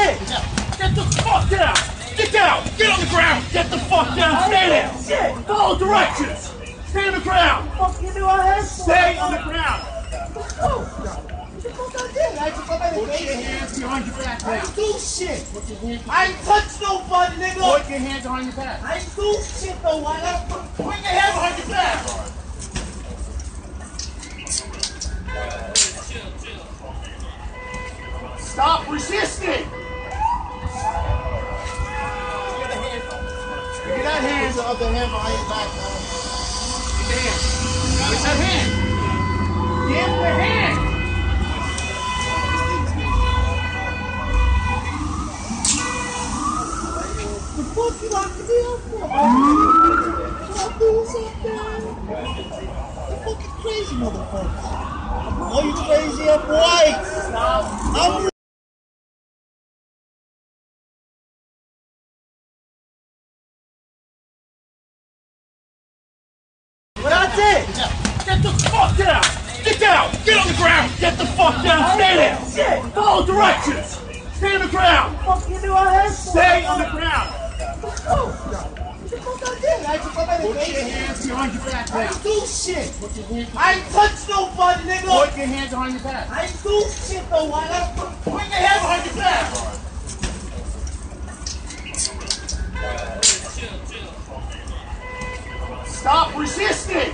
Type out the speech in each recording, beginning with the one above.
it! Get the fuck down! Get down! Get on the ground! Get the fuck down! Stay there! Shit! Follow directions! Stay on the ground! Fuck you do I have? Stay on the ground! Put your hands behind your back. I ain't do shit. I ain't touched nobody, nigga. Put your hands behind your back. I ain't do shit though. Put your hands behind your back. Stop resisting. Get that hand. The other hand behind your back. Get the hand. Where's that hand? Give the hand. What you like to be up for? I'll do something. You fucking crazy motherfucker. Oh, you crazy up white. I'm what I did? Get the fuck down! Get down! Get on the ground! Get the fuck down! Stay there! Shit! Follow directions! Stay on the ground! Fuck you do I have? Stay on the ground! Put your hands behind your back. I ain't do shit. I ain't touched nobody, nigga. Put your hands behind your back. I ain't do shit though. Put your hands behind your back. Stop resisting.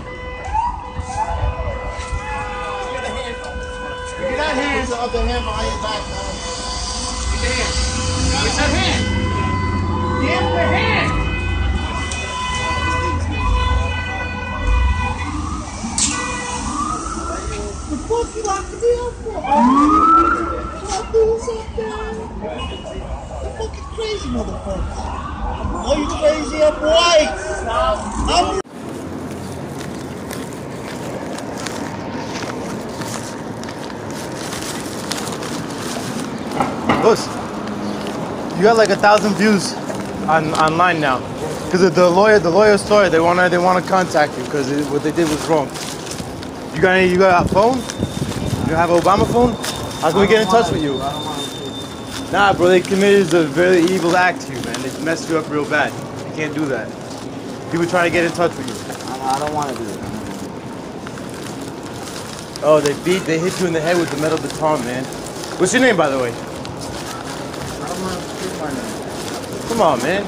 Get that hand. The other hand behind your back. Get the hand. Where's that hand? Give the hand! The fuck you like to be up for? I'll do something. You fucking crazy motherfucker. Oh, you crazy up white. I'm Listen, you got like 1,000 views online now because of the lawyer's story. They want to contact you because what they did was wrong. You got a phone? You have an Obama phone? How can we get in touch with you? Nah, bro, they committed a very evil act to you, man. They messed you up real bad. You can't do that. People trying to get in touch with you. I don't want to do it. Oh, they hit you in the head with the metal baton, man. What's your name, by the way? Come on, man.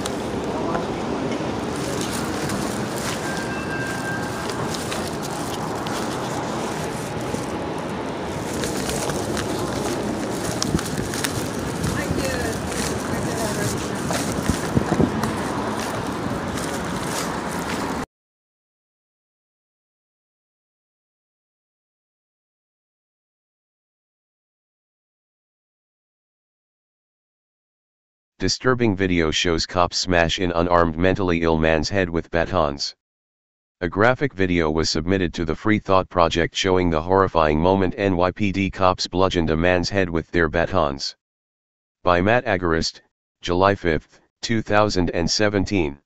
Disturbing video shows cops smash in unarmed mentally ill man's head with batons. A graphic video was submitted to the Free Thought Project showing the horrifying moment NYPD cops bludgeoned a man's head with their batons. By Matt Agarist, July 5, 2017.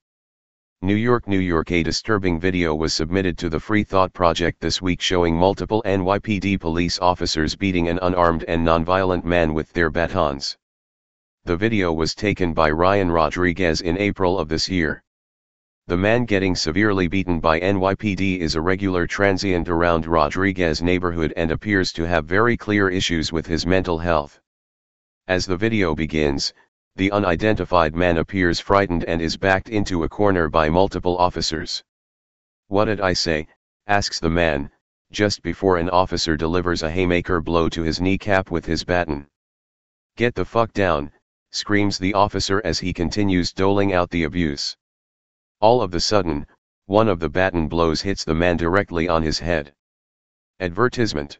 New York, New York. A disturbing video was submitted to the Free Thought Project this week showing multiple NYPD police officers beating an unarmed and nonviolent man with their batons. The video was taken by Ryan Rodriguez in April of this year. The man getting severely beaten by NYPD is a regular transient around Rodriguez neighborhood and appears to have very clear issues with his mental health. As the video begins, the unidentified man appears frightened and is backed into a corner by multiple officers. "What did I say?" asks the man, just before an officer delivers a haymaker blow to his kneecap with his baton. "Get the fuck down," screams the officer as he continues doling out the abuse. All of a sudden, one of the baton blows hits the man directly on his head. Advertisement.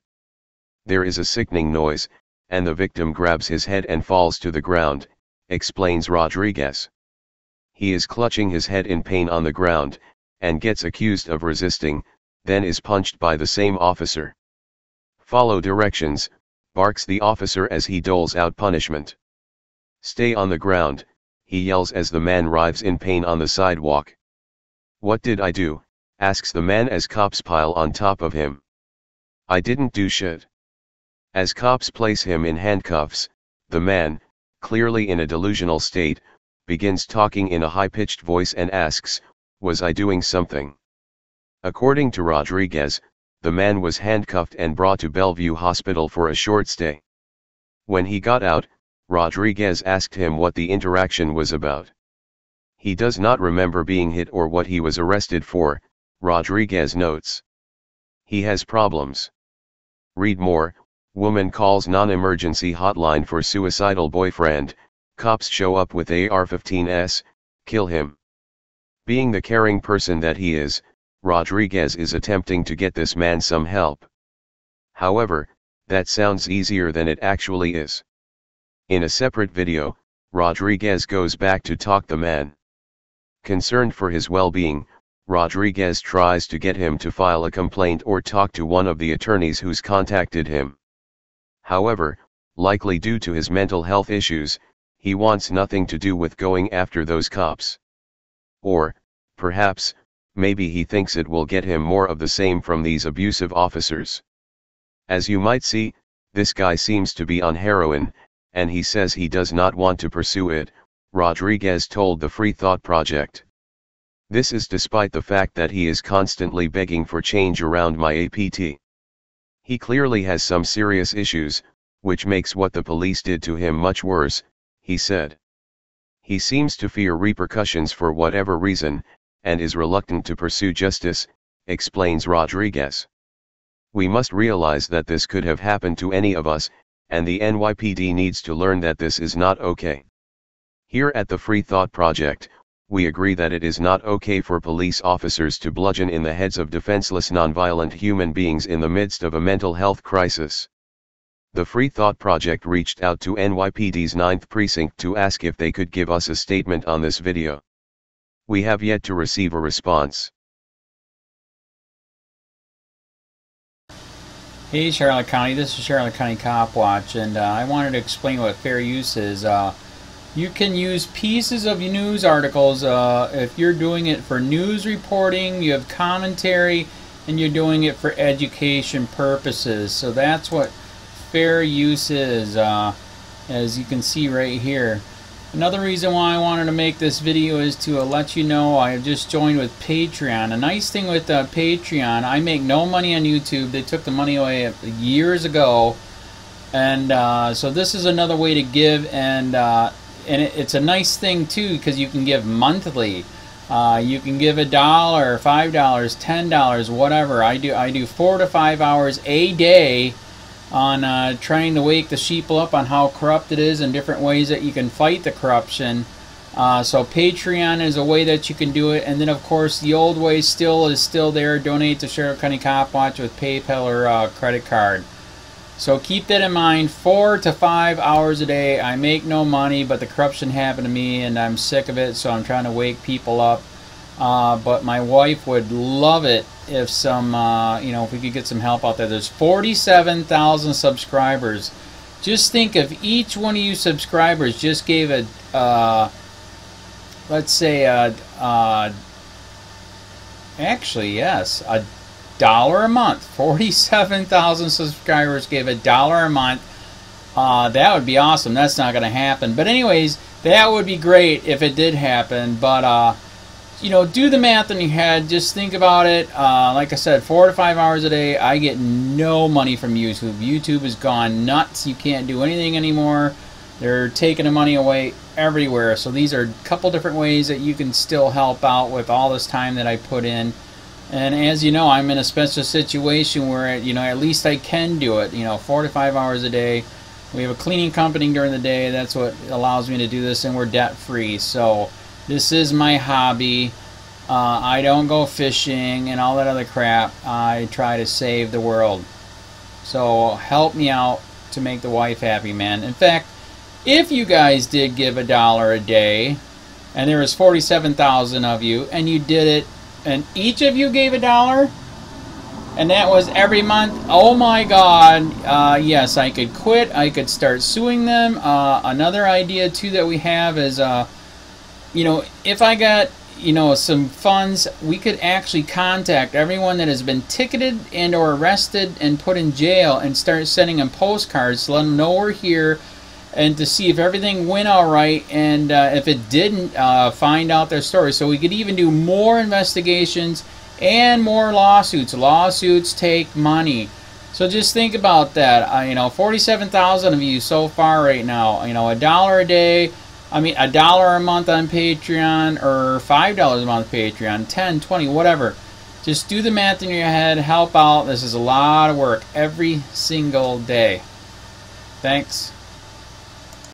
There is a sickening noise, and the victim grabs his head and falls to the ground, explains Rodriguez. He is clutching his head in pain on the ground, and gets accused of resisting, then is punched by the same officer. "Follow directions," barks the officer as he doles out punishment. "Stay on the ground," he yells as the man writhes in pain on the sidewalk. "What did I do?" asks the man as cops pile on top of him. "I didn't do shit." As cops place him in handcuffs, the man, clearly in a delusional state, begins talking in a high-pitched voice and asks, "Was I doing something?" According to Rodriguez, the man was handcuffed and brought to Bellevue Hospital for a short stay. When he got out, Rodriguez asked him what the interaction was about. He does not remember being hit or what he was arrested for, Rodriguez notes. He has problems. Read more. Woman calls non-emergency hotline for suicidal boyfriend, cops show up with AR-15s, kill him. Being the caring person that he is, Rodriguez is attempting to get this man some help. However, that sounds easier than it actually is. In a separate video, Rodriguez goes back to talk the man. Concerned for his well-being, Rodriguez tries to get him to file a complaint or talk to one of the attorneys who's contacted him. However, likely due to his mental health issues, he wants nothing to do with going after those cops. Or, perhaps, maybe he thinks it will get him more of the same from these abusive officers. As you might see, this guy seems to be on heroin, and he says he does not want to pursue it, Rodriguez told the Free Thought Project. This is despite the fact that he is constantly begging for change around my APT. He clearly has some serious issues, which makes what the police did to him much worse, he said. He seems to fear repercussions for whatever reason, and is reluctant to pursue justice, explains Rodriguez. We must realize that this could have happened to any of us, and the NYPD needs to learn that this is not okay. Here at the Free Thought Project, we agree that it is not okay for police officers to bludgeon in the heads of defenseless nonviolent human beings in the midst of a mental health crisis. The Free Thought Project reached out to NYPD's 9th Precinct to ask if they could give us a statement on this video. We have yet to receive a response. Hey Charlotte County, this is Charlotte County Cop Watch, and I wanted to explain what fair use is. You can use pieces of news articles if you're doing it for news reporting, you have commentary, and you're doing it for education purposes. So that's what fair use is, as you can see right here. Another reason why I wanted to make this video is to let you know I have just joined with Patreon. A nice thing with Patreon, I make no money on YouTube. They took the money away years ago, and so this is another way to give, and it's a nice thing too because you can give monthly. You can give $1, $5, $10, whatever. I do 4 to 5 hours a day on trying to wake the sheeple up on how corrupt it is and different ways that you can fight the corruption. So Patreon is a way that you can do it, and then of course the old way is still there. Donate to Sheriff County Cop Watch with PayPal or credit card. So keep that in mind. 4 to 5 hours a day. I make no money, but the corruption happened to me and I'm sick of it, so I'm trying to wake people up. But my wife would love it if some, if we could get some help out there. There's 47,000 subscribers. Just think if each one of you subscribers just gave a, let's say, actually, yes, $1 a month. 47,000 subscribers gave $1 a month. That would be awesome. That's not going to happen. But anyways, that would be great if it did happen. But, do the math in your head. Just think about it. Like I said, 4 to 5 hours a day. I get no money from YouTube. YouTube has gone nuts. You can't do anything anymore. They're taking the money away everywhere. So these are a couple different ways that you can still help out with all this time that I put in. And as you know, I'm in a special situation where, at least I can do it. 4 to 5 hours a day. We have a cleaning company during the day. That's what allows me to do this, and we're debt-free. So this is my hobby. I don't go fishing and all that other crap. I try to save the world. So help me out to make the wife happy, man. In fact, if you guys did give $1 a day, and there was 47,000 of you, and you did it, and each of you gave $1, and that was every month, oh my God, yes, I could quit. I could start suing them. Another idea too that we have is, if I got, some funds, we could actually contact everyone that has been ticketed and or arrested and put in jail and start sending them postcards to let them know we're here and to see if everything went all right, and if it didn't, find out their story. So we could even do more investigations and more lawsuits. Lawsuits take money. So just think about that. You know, 47,000 of you so far right now. You know, $1 a day. I mean, $1 a month on Patreon, or $5 a month Patreon, 10, 20, whatever. Just do the math in your head. Help out. This is a lot of work every single day. Thanks.